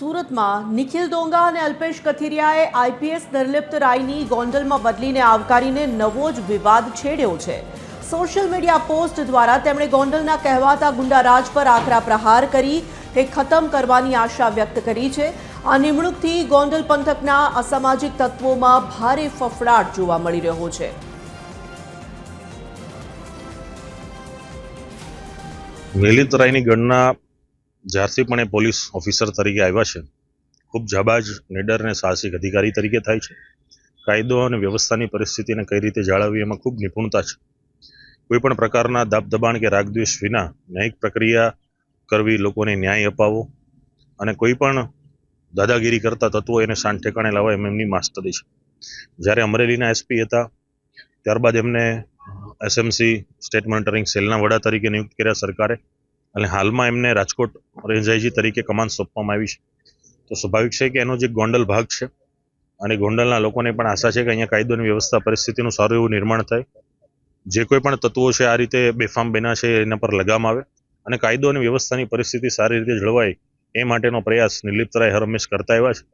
સુરતમાં નિખિલ ડોંગા અને અલ્પેશ કથિરિયાએ આઈપીએસ નિર્લિપ્ત રાયની ગોંડલમાં બદલીને આવકારીને નવો જ વિવાદ છેડ્યો છે। સોશિયલ મીડિયા પોસ્ટ દ્વારા તેમણે ગોંડલના કહેવાતા ગુંડારાજ પર આકરા પ્રહાર કરી તે ખતમ કરવાની આશા વ્યક્ત કરી છે। આ નિમણૂકથી ગોંડલ પંથકના અસામાજિક તત્વોમાં ભારે ફફડાટ જોવા મળી રહ્યો છે। નિખિલ રાયની ગણના જ્યારથી પણ એ પોલીસ ઓફિસર તરીકે આવ્યા છે, ખૂબ જાબાજ, નીડર અને સાહસિક અધિકારી તરીકે થાય છે। કાયદો અને વ્યવસ્થાની પરિસ્થિતિને કઈ રીતે જાળવવી એમાં ખૂબ નિપુણતા છે। કોઈ પણ પ્રકારના દાબદબાણ કે રાગદ્વેષ વિના ન્યાયિક પ્રક્રિયા કરવી, લોકોને ન્યાય અપાવવો અને કોઈ પણ દાદાગીરી કરતા તત્વો એને શાંત ઠેકાણે લાવવા એમની માસ્ટરી છે। જ્યારે અમરેલીના એસપી હતા ત્યારબાદ એમને એસએમસી સ્ટેટ મોનિટરિંગ સેલના વડા તરીકે નિયુક્ત કર્યા સરકારે, અને હાલમાં એમને રાજકોટ રેન્જ આઈજી તરીકે કમાન સોંપવામાં આવી છે। તો સ્વાભાવિક છે કે એનો જે ગોંડલ ભાગ છે અને ગોંડલના લોકોને પણ આશા છે કે અહીંયા કાયદો અને વ્યવસ્થા પરિસ્થિતિનું સારું એવું નિર્માણ થાય, જે કોઈ પણ તત્વો છે આ રીતે બેફામ બન્યા છે એના પર લગામ આવે અને કાયદો અને વ્યવસ્થાની પરિસ્થિતિ સારી રીતે જળવાય એ માટેનો પ્રયાસ નિખિલ રાય હર હંમેશ કરતા આવ્યા છે।